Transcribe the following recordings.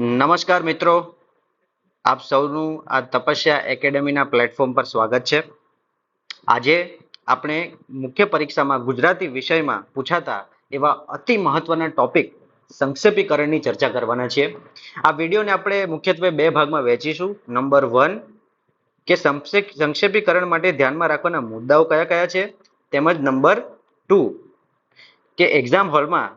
નમસ્કાર મિત્રો, આપ સૌનું આ તપસ્યા એકેડેમીના પ્લેટફોર્મ પર સ્વાગત છે. આજે આપણે મુખ્ય પરીક્ષામાં ગુજરાતી વિષયમાં પૂછાતા એવા અતિ મહત્વના ટોપિક સંક્ષેપીકરણની ચર્ચા કરવાના છીએ. આ વિડીયોને આપણે મુખ્યત્વે બે ભાગમાં વહેંચીશું. નંબર 1 કે સંક્ષેપીકરણ માટે ધ્યાનમાં રાખવાના મુદ્દાઓ કયા કયા છે, તેમજ નંબર 2 કે એક્ઝામ હોલમાં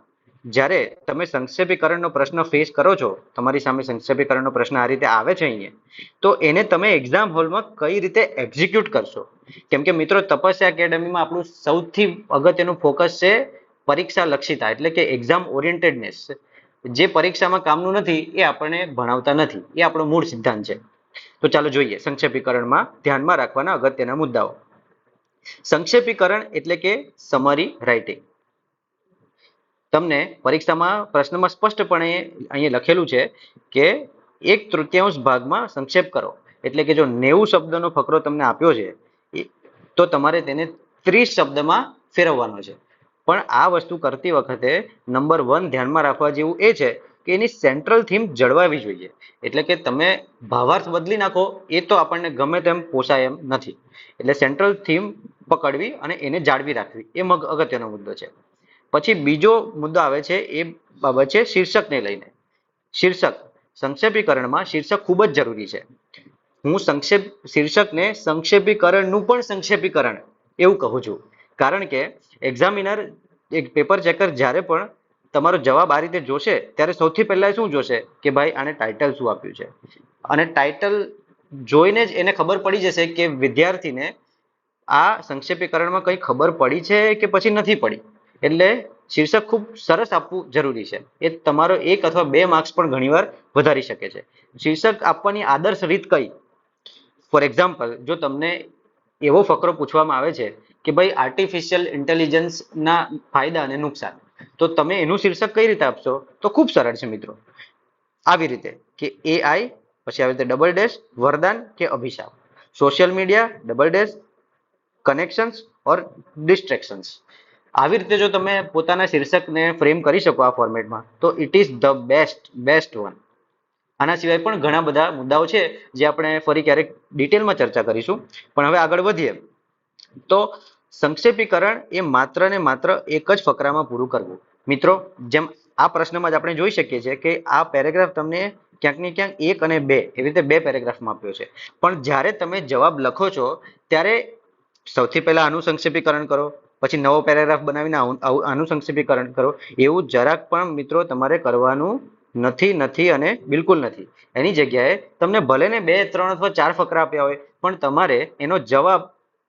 જ્યારે તમે સંક્ષેપીકરણનો પ્રશ્ન ફેસ કરો છો, તમારી સામે સંક્ષેપીકરણનો પ્રશ્ન આ રીતે આવે છે અહીંયા, તો એને તમે એક્ઝામ હોલમાં કઈ રીતે એક્ઝિક્યુટ કરશો. કેમ કે મિત્રો, તપસ્યા એકેડેમીમાં આપણું સૌથી અગત્યનું ફોકસ છે પરીક્ષા લક્ષિતા, એટલે કે એક્ઝામ ઓરિએન્ટેડનેસ. જે પરીક્ષામાં કામનું નથી એ આપણને ભણાવતા નથી, એ આપણો મૂળ સિદ્ધાંત છે. તો ચાલો જોઈએ સંક્ષેપીકરણમાં ધ્યાનમાં રાખવાના અગત્યના મુદ્દાઓ. સંક્ષેપીકરણ એટલે કે સમરી રાઇટિંગ. તમને પરીક્ષામાં પ્રશ્નમાં સ્પષ્ટપણે અહીંયા લખેલું છે કે 1/3 ભાગમાં સંક્ષેપ કરો. એટલે કે જો 90 શબ્દનો ફકરો તમને આપ્યો છે તો તમારે તેને 30 શબ્દમાં ફેરવવાનો છે. પણ આ વસ્તુ કરતી વખતે નંબર 1 ધ્યાનમાં રાખવા જેવું એ છે કે એની સેન્ટ્રલ થીમ જળવાવી જોઈએ. એટલે કે તમે ભાવાર્થ બદલી નાખો એ તો આપણને ગમે તેમ પોસાય એમ નથી. એટલે સેન્ટ્રલ થીમ પકડવી અને એને જાળવી રાખવી એ અગત્યનો મુદ્દો છે. પછી બીજો મુદ્દો આવે છે, એ બાબત છે શીર્ષકને લઈને. શીર્ષક સંક્ષેપીકરણમાં શીર્ષક ખૂબ જ જરૂરી છે. હું શીર્ષકને સંક્ષેપીકરણનું પણ સંક્ષેપીકરણ એવું કહું છું. કારણ કે એક્ઝામિનર, એક પેપર ચેકર જ્યારે પણ તમારો જવાબ આ રીતે જોશે ત્યારે સૌથી પહેલા શું જોશે કે ભાઈ આને ટાઇટલ શું આપ્યું છે. અને ટાઇટલ જોઈને જ એને ખબર પડી જશે કે વિદ્યાર્થીને આ સંક્ષેપીકરણમાં કંઈ ખબર પડી છે કે પછી નથી પડી. એટલે શીર્ષક ખૂબ સરસ આપવું જરૂરી છે. એ તમારો 1 અથવા 2 માર્ક્સ પણ ઘણીવાર વધારી શકે છે. શીર્ષક આપવાની આદર્શ રીત કઈ? ફોર એક્ઝામ્પલ, જો તમને એવો ફકરો પૂછવામાં આવે છે કે ભાઈ આર્ટિફિશિયલ ઇન્ટેલિજન્સના ફાયદા અને નુકસાન, તો તમે એનું શીર્ષક કઈ રીતે આપશો? તો ખૂબ સરળ છે મિત્રો, આવી રીતે કે એઆઈ, પછી આવી રીતે ડબલ ડેશ, વરદાન કે અભિશાપ, social media, double dash, connections or distractions. આવી રીતે જો તમે પોતાના શીર્ષકને ફ્રેમ કરી શકો આ ફોર્મેટમાં, તો it is the best one. આના સિવાય પણ ઘણા બધા મુદ્દાઓ છે જે આપણે ફરી ક્યારેક ડિટેલમાં ચર્ચા કરીશું. પણ હવે આગળ વધીએ તો સંક્ષેપીકરણ એ માત્ર ને માત્ર એક જ ફકરામાં પૂરું કરવું. મિત્રો, જેમ આ પ્રશ્નમાં જ આપણે જોઈ શકીએ છીએ કે આ પેરેગ્રાફ તમને ક્યાંક ને ક્યાંક 1 અને 2 એવી રીતે 2 પેરેગ્રાફમાં આપ્યો છે. પણ જ્યારે તમે જવાબ લખો છો ત્યારે સૌથી પહેલા આનું સંક્ષેપીકરણ કરો, પછી નવો પેરેગ્રાફ બનાવીને આનું સંક્ષેપીકરણ કરો. એવું જરાક પણ મિત્રો તમારે કરવાનું નથી અને બિલકુલ નથી. એની જગ્યાએ તમને ભલે ને 2, 3 અથવા 4 ફકરા આપ્યા હોય, પણ તમારે એનો જવાબ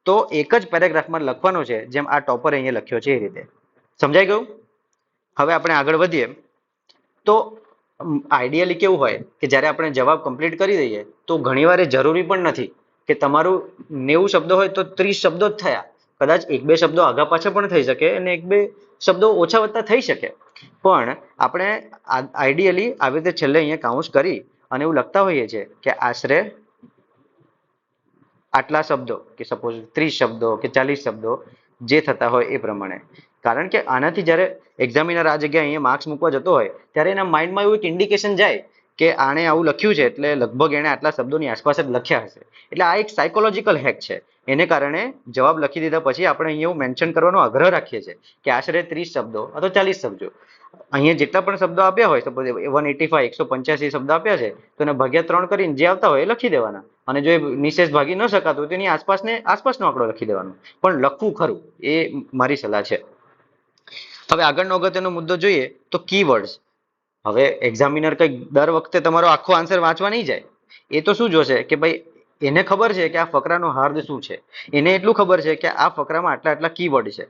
તો એક જ પેરેગ્રાફમાં લખવાનો છે, જેમ આ ટોપર અહીંયા લખ્યો છે એ રીતે. સમજાઈ ગયું? હવે આપણે આગળ વધીએ તો આઈડિયલી કેવું હોય કે જ્યારે આપણે જવાબ કમ્પ્લીટ કરી દઈએ તો ઘણીવાર એ જરૂરી પણ નથી કે તમારું 90 શબ્દો હોય તો 30 શબ્દો જ થયા. કદાચ 1-2 શબ્દો આગા પાછા પણ થઈ શકે અને 1-2 શબ્દો ઓછા વત્તા થઈ શકે. પણ આપણે આઈડિયલી આવી રીતે છેલ્લે અહીંયા કાઉન્સ કરી અને એવું લખતા હોઈએ છીએ કે આશરે આટલા શબ્દો, કે સપોઝ 30 શબ્દો કે 40 શબ્દો જે થતા હોય એ પ્રમાણે. કારણ કે આનાથી જ્યારે એક્ઝામિનર આ જગ્યાએ અહીંયા માર્ક્સ મૂકવા જતો હોય ત્યારે એના માઇન્ડમાં એવું એક ઇન્ડિકેશન જાય કે આણે આવું લખ્યું છે એટલે લગભગ એણે આટલા શબ્દોની આસપાસ જ લખ્યા હશે. એટલે આ એક સાયકોલોજીકલ હેક છે. એને કારણે જવાબ લખી દીધા પછી આપણે અહીંયા એવું મેન્શન કરવાનો આગ્રહ રાખીએ છીએ કે આશરે 30 શબ્દો અથવા 40 શબ્દો. અહીંયા જેટલા પણ શબ્દો આપ્યા હોય, સપોઝ 185 185 શબ્દો આપ્યા છે, તો એને ભાગ્યા 3 કરીને જે આવતા હોય એ લખી દેવાના. અને જો એ નિશેષ ભાગી ન શકાતું હોય તો એની આસપાસનો આંકડો લખી દેવાનો. પણ લખવું ખરું એ મારી સલાહ છે. હવે આગળનો અગત્યનો મુદ્દો જોઈએ તો કીવર્ડ્સ. હવે એક્ઝામિનર કંઈક દર વખતે તમારો આખો આન્સર વાંચવા નહીં જાય. એ તો શું જોશે કે ભાઈ એને ખબર છે કે આ ફકરાનો હાર્દ શું છે, એને એટલું ખબર છે કે આ ફકરામાં આટલા આટલા કીવર્ડ છે,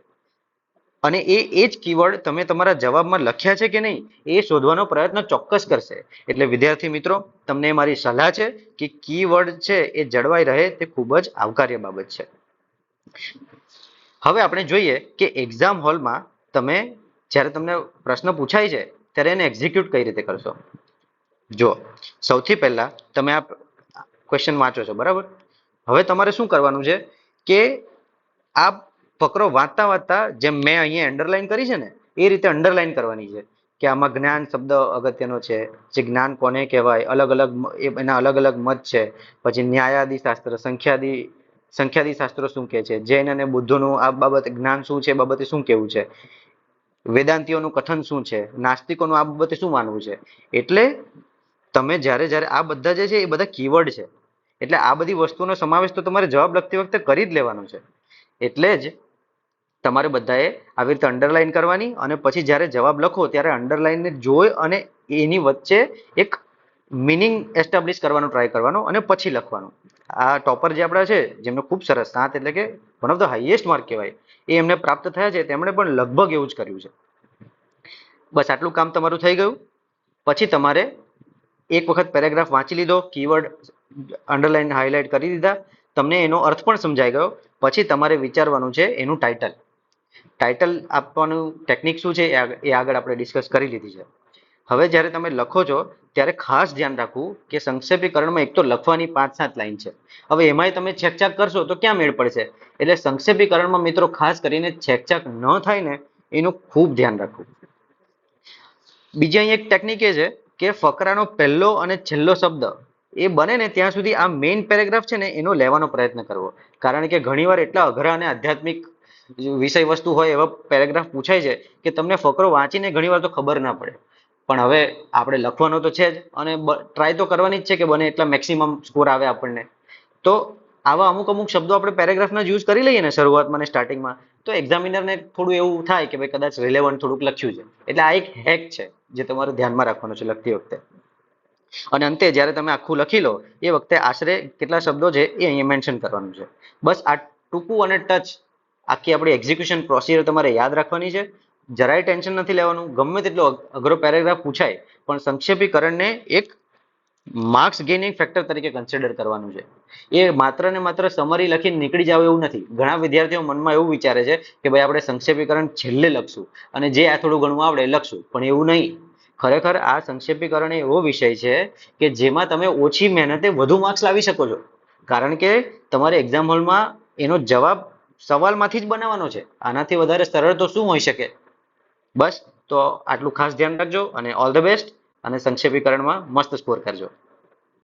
અને એ જ કીવર્ડ તમે તમારા જવાબમાં લખ્યા છે કે નહીં એ શોધવાનો પ્રયત્ન ચોક્કસ કરશે. એટલે વિદ્યાર્થી મિત્રો, તમને મારી સલાહ છે કે કીવર્ડ છે એ જળવાઈ રહે તે ખૂબ જ આવકાર્ય બાબત છે. હવે આપણે જોઈએ કે એક્ઝામ હોલમાં તમે જ્યારે તમને પ્રશ્ન પૂછાય છે ત્યારે એને એક્ઝિક્યુટ કઈ રીતે કરશો. જો સૌથી પહેલા તમે આ ક્વેશ્ચન વાંચો છો, બરાબર? હવે તમારે શું કરવાનું છે કે આ ફકરો વાંચતા વાંચતા જેમ મેં અહીંયા અંડરલાઈન કરી છે ને એ રીતે અંડરલાઈન કરવાની છે. કે આમાં જ્ઞાન શબ્દ અગત્યનો છે. જે જ્ઞાન કોને કહેવાય, અલગ અલગ એના અલગ અલગ મત છે. પછી ન્યાયાદી શાસ્ત્ર, સંખ્યાદી શાસ્ત્રો શું કહે છે, જૈન અને બુદ્ધનું આ બાબતે જ્ઞાન શું છે, એ બાબતે શું કહેવું છે, વેદાંતિઓનું કથન શું છે, નાસ્તિકોનું આ બાબતે શું માનવું છે. એટલે તમે જ્યારે જ્યારે આ બધા જે છે એ બધા કીવર્ડ છે. એટલે આ બધી વસ્તુનો સમાવેશ તો તમારે જવાબ લખતી વખતે કરી જ લેવાનો છે. એટલે જ તમારે બધાએ આવી રીતે અંડરલાઈન કરવાની, અને પછી જ્યારે જવાબ લખો ત્યારે અંડરલાઈનને જોઈ અને એની વચ્ચે એક મિનિંગ એસ્ટાબ્લિશ કરવાનો ટ્રાય કરવાનો અને પછી લખવાનું. આ ટોપર જે આપણા છે, જેમને ખૂબ સરસ 7 એટલે કે one of the highest mark કહેવાય, એ એમને પ્રાપ્ત થયા છે. તેમણે પણ લગભગ એવું જ કર્યું છે. બસ આટલું કામ તમારું થઈ ગયું. પછી તમારે એક વખત પેરેગ્રાફ વાંચી લીધો, કીવર્ડ અંડરલાઈન હાઇલાઇટ કરી દીધા, તમને એનો અર્થ પણ સમજાઈ ગયો. પછી તમારે વિચારવાનું છે એનું ટાઇટલ આપવાનું ટેકનિક શું છે એ આગળ આપણે ડિસ્કસ કરી લીધી છે. હવે જ્યારે તમે લખો છો ત્યારે ખાસ ધ્યાન રાખવું કે સંક્ષેપીકરણમાં એક તો લખવાની 5-7 લાઈન છે. હવે એમાંય તમે છેકછાક કરશો તો ક્યાં મેળ પડશે. એટલે સંક્ષેપીકરણમાં મિત્રો ખાસ કરીને છેકછાક ન થાય ને એનું ખૂબ ધ્યાન રાખવું. બીજી અહીં એક ટેકનિક એ છે કે ફકરાનો પહેલો અને છેલ્લો શબ્દ એ બને ને ત્યાં સુધી આ મેઇન પેરેગ્રાફ છે ને એનો લેવાનો પ્રયત્ન કરવો. કારણ કે ઘણીવાર એટલા અઘરા અને આધ્યાત્મિક વિષય વસ્તુ હોય એવા પેરેગ્રાફ પૂછાય છે કે તમને ફકરો વાંચીને ઘણીવાર તો ખબર ના પડે. પણ હવે આપણે લખવાનો તો છે જ, અને ટ્રાય તો કરવાની જ છે કે બને એટલા મેક્સિમમ સ્કોર આવે આપણને. તો આવા અમુક શબ્દો આપણે પેરેગ્રાફના જ યુઝ કરી લઈએ ને શરૂઆતમાં ને સ્ટાર્ટિંગમાં, તો એક્ઝામિનરને થોડું એવું થાય કે ભાઈ કદાચ રિલેવન્ટ થોડુંક લખ્યું છે. એટલે આ એક હેક છે જે તમારે ધ્યાનમાં રાખવાનું છે લખતી વખતે. અને અંતે જ્યારે તમે આખું લખી લો એ વખતે આશરે કેટલા શબ્દો છે એ અહીંયા મેન્શન કરવાનું છે. બસ આ ટૂંકું અને ટચ આખી આપણી એક્ઝિક્યુશન પ્રોસિજર તમારે યાદ રાખવાની છે. જરાય ટેન્શન નથી લેવાનું. ગમે તેટલો અઘરો પેરેગ્રાફ પૂછાય પણ સંક્ષેપીકરણને એક માર્ક્સ ગેઇનિંગ ફેક્ટર તરીકે કન્સિડર કરવાનું છે. એ માત્ર ને માત્ર સમરી લખીને નીકળી જાવ એવું નથી. ઘણા વિદ્યાર્થીઓ મનમાં એવું વિચારે છે કે ભાઈ આપણે સંક્ષેપીકરણ છેલ્લે લખશું અને જે આ થોડું ઘણું આવડે લખશું, પણ એવું નહીં. ખરેખર આ સંક્ષેપીકરણ એવો વિષય છે કે જેમાં તમે ઓછી મહેનતે વધુ માર્ક્સ લાવી શકો છો. કારણ કે તમારે એક્ઝામ હોલમાં એનો જવાબ સવાલમાંથી જ બનાવવાનો છે. આનાથી વધારે સરળ તો શું હોઈ શકે. બસ તો આટલું ખાસ ધ્યાન રાખજો અને ઓલ ધ બેસ્ટ, અને સંક્ષેપીકરણમાં મસ્ત સ્કોર કરજો.